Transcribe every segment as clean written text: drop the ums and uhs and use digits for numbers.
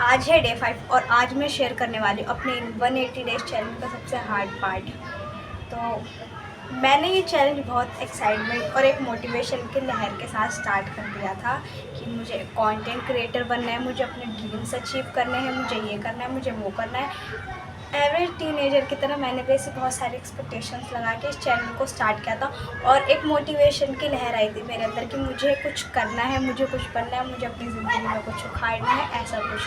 आज है डे 5 और आज मैं शेयर करने वाली हूँ अपने 180 डेज चैलेंज का सबसे हार्ड पार्ट। तो मैंने ये चैलेंज बहुत एक्साइटमेंट और एक मोटिवेशन के लहर के साथ स्टार्ट कर दिया था कि मुझे कंटेंट क्रिएटर बनना है, मुझे अपने ड्रीम्स अचीव करने हैं, मुझे ये करना है, मुझे वो करना है। एवरेज टीनेजर की तरह मैंने भी ऐसे बहुत सारे एक्सपेक्टेशंस लगा के इस चैनल को स्टार्ट किया था और एक मोटिवेशन की लहर आई थी मेरे अंदर कि मुझे कुछ करना है, मुझे कुछ बनना है, मुझे अपनी ज़िंदगी में कुछ उखाड़ना है, ऐसा कुछ।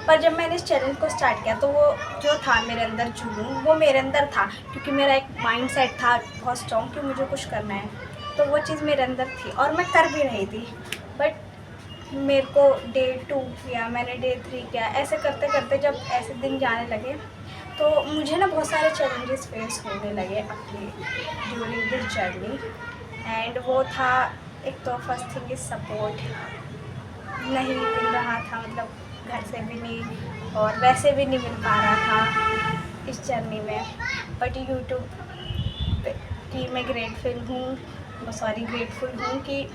पर जब मैंने इस चैनल को स्टार्ट किया तो वो जो था मेरे अंदर जुनून, वो मेरे अंदर था क्योंकि मेरा एक माइंडसेट था बहुत स्ट्रॉन्ग कि मुझे कुछ करना है। तो वो चीज़ मेरे अंदर थी और मैं कर भी रही थी। बट मेरे को डे 2 किया, मैंने डे 3 किया, ऐसे करते करते जब ऐसे दिन जाने लगे तो मुझे ना बहुत सारे चैलेंजेस फेस होने लगे अपनी ड्यूरिंग दिस जर्नी। एंड वो था, एक तो फर्स्ट थिंग इज़ सपोर्ट नहीं मिल रहा था, मतलब घर से भी नहीं और वैसे भी नहीं मिल पा रहा था इस जर्नी में। बट यूट्यूब की मैं ग्रेटफुल हूँ कि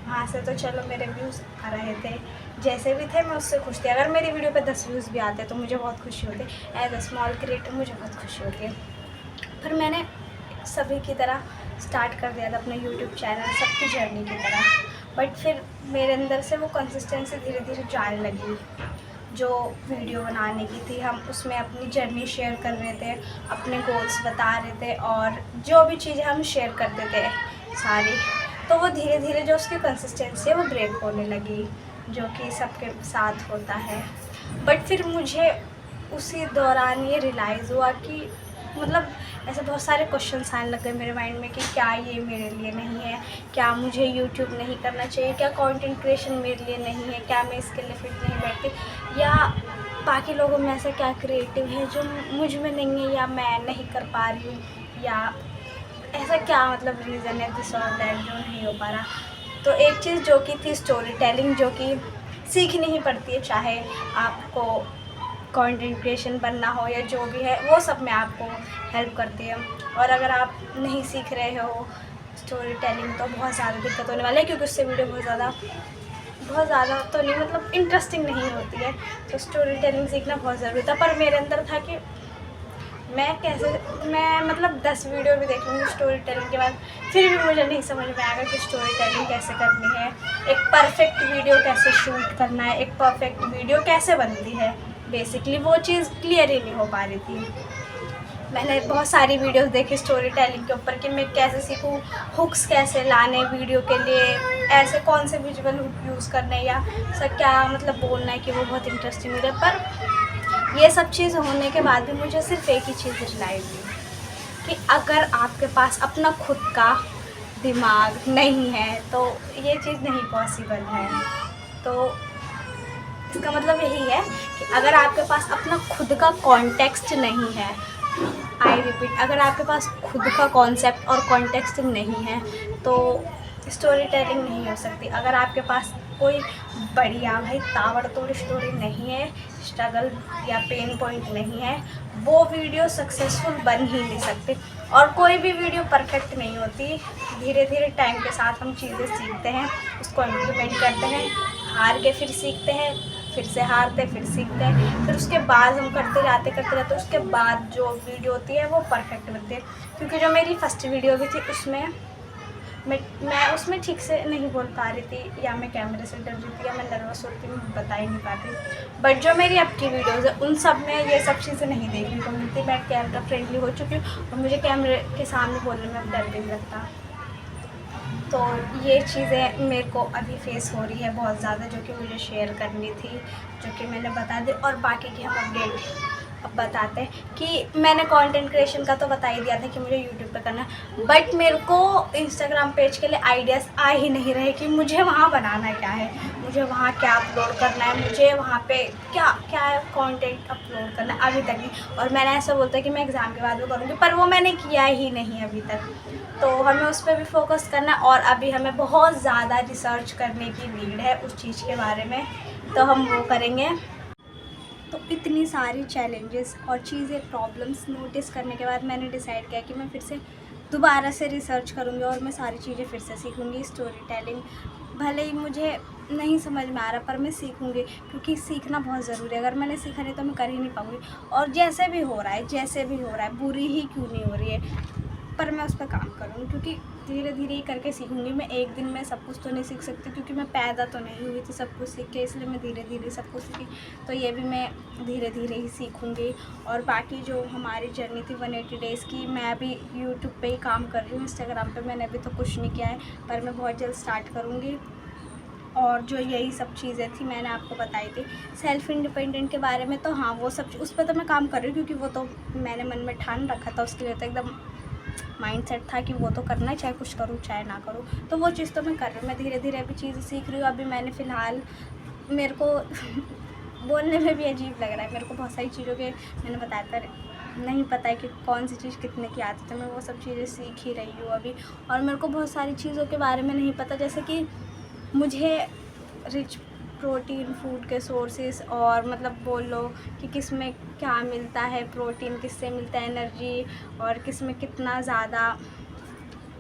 वहाँ से तो चलो मेरे व्यूज़ आ रहे थे, जैसे भी थे मैं उससे खुश थी। अगर मेरी वीडियो पे 10 व्यूज़ भी आते तो मुझे बहुत खुशी होती। एज अ स्मॉल क्रिएटर मुझे बहुत खुशी होती है। फिर मैंने सभी की तरह स्टार्ट कर दिया था अपना यूट्यूब चैनल, सबकी जर्नी की तरह। बट फिर मेरे अंदर से वो कंसिस्टेंसी धीरे धीरे जाने लगी। जो वीडियो बनाने की थी, हम उसमें अपनी जर्नी शेयर कर रहे थे, अपने गोल्स बता रहे थे और जो भी चीज़ें हम शेयर करते थे सारी, तो वो धीरे धीरे जो उसकी कंसिस्टेंसी है वो ब्रेक होने लगी, जो कि सबके साथ होता है। बट फिर मुझे उसी दौरान ये रियलाइज़ हुआ कि मतलब ऐसे बहुत सारे क्वेश्चंस आने लग गए मेरे माइंड में कि क्या ये मेरे लिए नहीं है, क्या मुझे यूट्यूब नहीं करना चाहिए, क्या कंटेंट क्रिएशन मेरे लिए नहीं है, क्या मैं इसके लिए फिट नहीं बैठती, या बाकी लोगों में ऐसा क्या क्रिएटिव है जो मुझ में नहीं है, या मैं नहीं कर पा रही हूँ, या ऐसा क्या मतलब रीज़न है दिस और दैट जो नहीं हो पा रहा। तो एक चीज़ जो कि थी स्टोरी टेलिंग, जो कि सीखनी ही पड़ती है, चाहे आपको कंटेंट क्रिएशन बनना हो या जो भी है, वो सब में आपको हेल्प करती है। और अगर आप नहीं सीख रहे हो स्टोरी टेलिंग तो बहुत ज़्यादा दिक्कत होने वाली है, क्योंकि उससे वीडियो बहुत ज़्यादा तो नहीं, मतलब इंटरेस्टिंग नहीं होती है। तो स्टोरी टेलिंग सीखना बहुत ज़रूरी था। पर मेरे अंदर था कि मैं मतलब 10 वीडियो भी देख लूँगी स्टोरी टेलिंग के बाद, फिर भी मुझे नहीं समझ में आएगा कि स्टोरी टेलिंग कैसे करनी है, एक परफेक्ट वीडियो कैसे शूट करना है, एक परफेक्ट वीडियो कैसे बनती है। बेसिकली वो चीज़ क्लियर ही नहीं हो पा रही थी। मैंने बहुत सारी वीडियोस देखी स्टोरी टेलिंग के ऊपर कि मैं कैसे सीखूं, हुक्स कैसे लाने वीडियो के लिए, ऐसे कौन से विजुअल हुक यूज़ करने, या सब क्या मतलब बोलना है कि वो बहुत इंटरेस्टिंग मिले। पर ये सब चीज़ होने के बाद भी मुझे सिर्फ एक ही चीज़ रियलाइज़ हुई कि अगर आपके पास अपना खुद का दिमाग नहीं है तो ये चीज़ नहीं पॉसिबल है। तो इसका मतलब यही है कि अगर आपके पास अपना खुद का कॉन्टेक्स्ट नहीं है, आई रिपीट, अगर आपके पास खुद का कॉन्सेप्ट और कॉन्टेक्स्ट नहीं है तो स्टोरी टेलिंग नहीं हो सकती। अगर आपके पास कोई बढ़िया भाई ताबड़तोड़ स्टोरी नहीं है, स्ट्रगल या पेन पॉइंट नहीं है, वो वीडियो सक्सेसफुल बन ही नहीं सकती। और कोई भी वीडियो परफेक्ट नहीं होती। धीरे धीरे टाइम के साथ हम चीज़ें सीखते हैं, उसको इम्प्लीमेंट करते हैं, हार के फिर सीखते हैं, फिर से हारते फिर सीखते हैं, फिर उसके बाद हम करते रहते उसके बाद जो वीडियो होती है वो परफेक्ट बनती है। क्योंकि जो मेरी फर्स्ट वीडियो भी थी उसमें मैं उसमें ठीक से नहीं बोल पा रही थी, या मैं कैमरे से डर रही थी, या मैं नर्वस होती हूँ, बता ही नहीं पाती। बट जो मेरी अब की वीडियोज़ है उन सब में ये सब चीज़ें नहीं देखने को मिलती। मैं कैमरा फ्रेंडली हो चुकी हूँ और मुझे कैमरे के सामने बोलने में अब डर भी नहीं लगता। तो ये चीज़ें मेरे को अभी फेस हो रही है बहुत ज़्यादा, जो कि मुझे शेयर करनी थी, जो कि मैंने बता दी। और बाकी की हम अपडेट अब बताते हैं कि मैंने कंटेंट क्रिएशन का तो बता ही दिया था कि मुझे यूट्यूब पे करना है। बट मेरे को इंस्टाग्राम पेज के लिए आइडियाज़ आ ही नहीं रहे कि मुझे वहाँ बनाना क्या है, मुझे वहाँ क्या अपलोड करना है, मुझे वहाँ पे क्या क्या कंटेंट अपलोड करना है, अभी तक नहीं। और मैंने ऐसा बोलता है कि मैं एग्ज़ाम के बाद वो करूँगी, पर वो मैंने किया ही नहीं अभी तक। तो हमें उस पर भी फोकस करना है और अभी हमें बहुत ज़्यादा रिसर्च करने की नीड है उस चीज़ के बारे में, तो हम वो करेंगे। तो इतनी सारी चैलेंजेस और चीज़ें प्रॉब्लम्स नोटिस करने के बाद मैंने डिसाइड किया कि मैं फिर से दोबारा से रिसर्च करूँगी और मैं सारी चीज़ें फिर से सीखूँगी। स्टोरी टेलिंग भले ही मुझे नहीं समझ में आ रहा, पर मैं सीखूँगी क्योंकि सीखना बहुत ज़रूरी है। अगर मैंने सीखा नहीं तो मैं कर ही नहीं पाऊँगी। और जैसे भी हो रहा है, बुरी ही क्यों नहीं हो रही है, पर मैं उस पर काम करूँगी क्योंकि धीरे धीरे ही करके सीखूँगी। मैं एक दिन में सब कुछ तो नहीं सीख सकती क्योंकि मैं पैदा तो नहीं हुई थी सब कुछ सीख के, इसलिए मैं धीरे धीरे सब कुछ सीखी। तो ये भी मैं धीरे धीरे ही सीखूँगी। और बाकी जो हमारी जर्नी थी 180 डेज़ की, मैं अभी यूट्यूब पे ही काम कर रही हूँ। इंस्टाग्राम पे मैंने अभी तो कुछ नहीं किया है, पर मैं बहुत जल्द स्टार्ट करूँगी। और जो यही सब चीज़ें थी मैंने आपको बताई थी सेल्फ़ इंडिपेंडेंट के बारे में, तो हाँ वो सब उस पर तो मैं काम कर रही हूँ क्योंकि वो तो मैंने मन में ठान रखा था। उसके लिए तो एकदम माइंडसेट था कि वो तो करना है, चाहे कुछ करूँ चाहे ना करूँ। तो वो चीज़ तो मैं कर रही हूँ। मैं धीरे धीरे अभी चीज़ें सीख रही हूँ। अभी मैंने फ़िलहाल मेरे को बोलने में भी अजीब लग रहा है, मेरे को बहुत सारी चीज़ों के मैंने बताया था नहीं पता है कि कौन सी चीज़ कितने की आती है, तो मैं वो सब चीज़ें सीख ही रही हूँ अभी। और मेरे को बहुत सारी चीज़ों के बारे में नहीं पता, जैसे कि मुझे रिच प्रोटीन फूड के सोर्सेस और मतलब बोल लो कि किस में क्या मिलता है, प्रोटीन किससे मिलता है, एनर्जी, और किस में कितना ज़्यादा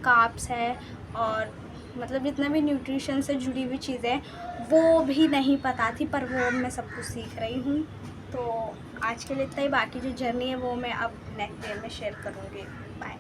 कार्ब्स है, और मतलब जितना भी न्यूट्रिशन से जुड़ी हुई चीज़ें वो भी नहीं पता थी, पर वो मैं सब कुछ सीख रही हूँ। तो आज के लिए इतना ही, बाकी जो जर्नी है वो मैं अब नेक्स्ट डे में शेयर करूँगी। बाय।